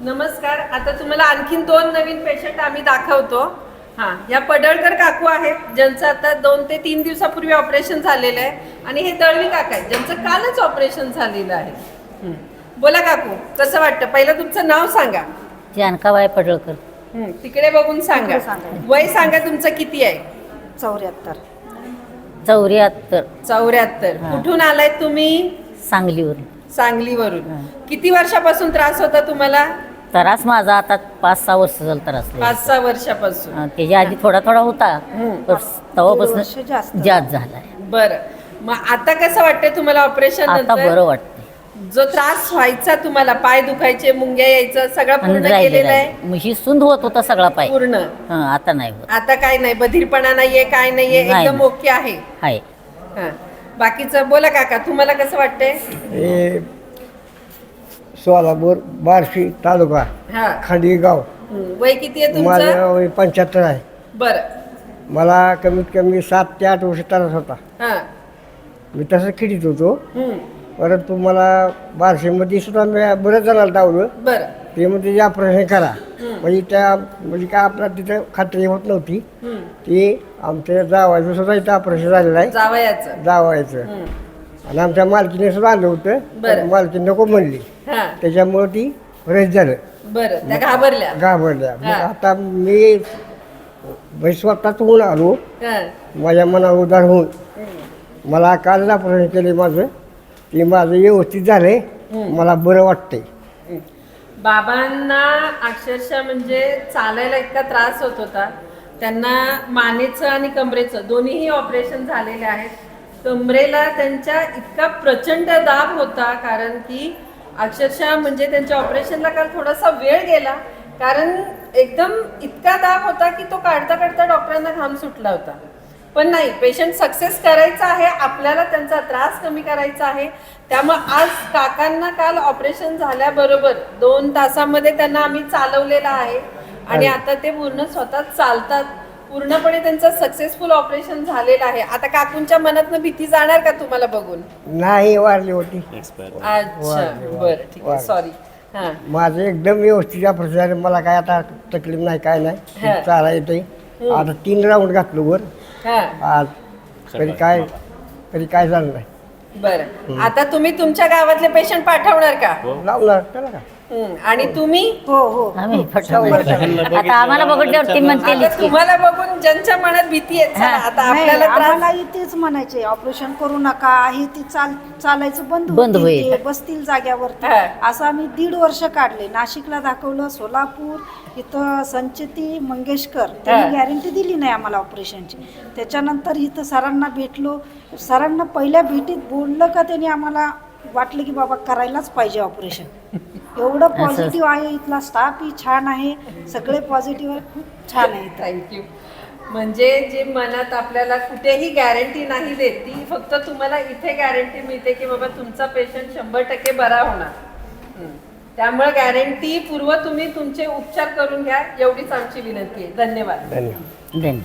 नमस्कार. आता तुम्हाला आणखीन 2 नवीन पेशंट आम्ही दाखवतो. हां, या पडळकर काकू आहेत ज्यांचं आता 2 ते 3 दिवसापूर्वी ऑपरेशन झालेलं आहे आणि हे दळवी काका आहेत ज्यांचं कालच ऑपरेशन झालेलं आहे. बोला काकू, कसं वाटतं? पहिलं तुमचं नाव सांगा. जानकाबाई पडळकर. तिकडे बघून सांगा. वय सांगा तुमचं किती आहे? 74. 74. कुठून आलाय तुम्ही? सांगलीवरून. सांगलीवरून. किती वर्षापासून त्रास होता तुम्हाला? त्रास माझा आता 5-6 वर्ष झालं त्रास. 5-6 वर्षापासून. त्याच्या आधी थोडा थोडा होता, तेव्हापासून जास्त जास्त झालाय. बरं, मग आता कसं वाटतंय तुम्हाला ऑपरेशन आता नंतर? बरं वाटतंय. जो त्रास व्हायचा तुम्हाला, पाय दुखायचे, मुंग्या यायचं, सगळं पूर्ण केलेलं आहे? म्हशी सुंद होत होता सगळा पाय. पूर्ण. आता नाही होत. आता काय नाही, बधीरपणा नाहीये, काय नाहीये, नाही, एकदम ओके आहे. आहे. हा. बाकीचं बोला काका, तुम्हाला कसं वाटतंय? हे सोलापूर बार्शी तालुका हा. खांडी गाव. वय किती आहे तुमचं? माझं वय 75 आहे. बरं. मला कमीत कमी 7 ते 8 वर्ष त्रास होता. हा. मी तसं खिडीत होतो, हम्म. परंतु मला बार्शीमध्ये सुद्धा मी बरंच जणांना धावलं. बरं. ते म्हणजे ऑपरेशन करा, म्हणजे काय आपल्या तिथं खात्री होत नव्हती. ती आमच्या जावायचं सुद्धा इथं ऑपरेशन झालेलं आहे. जावयाचं. जावायचं. आणि आमच्या मालकीने सुद्धा आलं होतं, बरं. मालकीने नको म्हणली, हा. त्याच्यामुळं ती फ्रेश झालं. बरं, त्या घाबरल्या. घाबरल्या. मग हा. आता मी स्वतःच होऊन आलो, हा. माझ्या मनावर उदार होऊन मला काल ऑपरेशन केले माझं, ते माझं व्यवस्थित झालंय. मला बरं वाटतंय. बाबांना अक्षरशः म्हणजे चालायला इतका त्रास होत होता. त्यांना मानेचं आणि कमरेचं दोन्हीही ऑपरेशन झालेले आहेत. कमरेला त्यांच्या इतका प्रचंड दाब होता, कारण की अक्षरशः म्हणजे त्यांच्या ऑपरेशनला काल थोडासा वेळ गेला, कारण एकदम इतका दाब होता की तो काढता काढता डॉक्टरांना घाम सुटला होता. पण नाही, पेशंट सक्सेस करायचा आहे, आपल्याला त्यांचा त्रास कमी करायचा आहे. त्यामुळे आज काकांना काल ऑपरेशन झाल्याबरोबर 2 तासामध्ये त्यांना आम्ही चालवलेलं आहे आणि आता ते पूर्ण स्वतः चालतात. पूर्णपणे त्यांचं सक्सेसफुल ऑपरेशन झालेलं आहे. आता काकूंच्या मनातनं भीती जाणार का तुम्हाला बघून? नाही, वारली होती. अच्छा, बरं, ठीक आहे, सॉरी. हां. माझं एकदम व्यवस्थित ऑपरेशन झालं. मला काय आता तकलीफ नाही, काय हा. नाही, चाला येते. आता 3 राऊंड घातलो वर हां. आज. कधी काय झालं नाही. बरं, आता तुम्ही तुमच्या गावातले पेशंट पाठवणार का? लावणार त्याला का? आणि तुम्ही? हो हो. आम्ही आता आम्हाला बघितल्यावर ती म्हणते आता तुम्हाला बघून ज्यांच्या मनात भीती आहे, चला, आता नाही, आपल्याला त्रास. आम्हालाही तेच म्हणायचे, ऑपरेशन करू नका, हे ती चालायचं बंद बंद होतील, होईल. ते बसतील जाग्यावरती. हा. असं आम्ही 1.5 वर्ष काढले. नाशिकला दाखवलं, सोलापूर, इथं संचिती मंगेशकर, त्यांनी गॅरंटी दिली नाही आम्हाला ऑपरेशनची. त्याच्यानंतर इथं सरांना भेटलो. सरांना पहिल्या भेटीत बोललं का त्यांनी आम्हाला वाटलं की बाबा करायलाच पाहिजे ऑपरेशन. एवढं पॉझिटिव्ह आहे. इथला स्टाफही छान आहे, सगळे पॉझिटिव्ह आहे, खूप छान आहे. थँक्यू. म्हणजे जे मनात आपल्याला कुठेही गॅरंटी नाही देत, ती फक्त तुम्हाला इथे गॅरंटी मिळते की बाबा तुमचा पेशंट 100% बरा होणार. त्यामुळे गॅरंटी पूर्व तुम्ही तुमचे उपचार करून घ्या, एवढीच आमची विनंती आहे. धन्यवाद. धन्यवाद. धन्यवाद.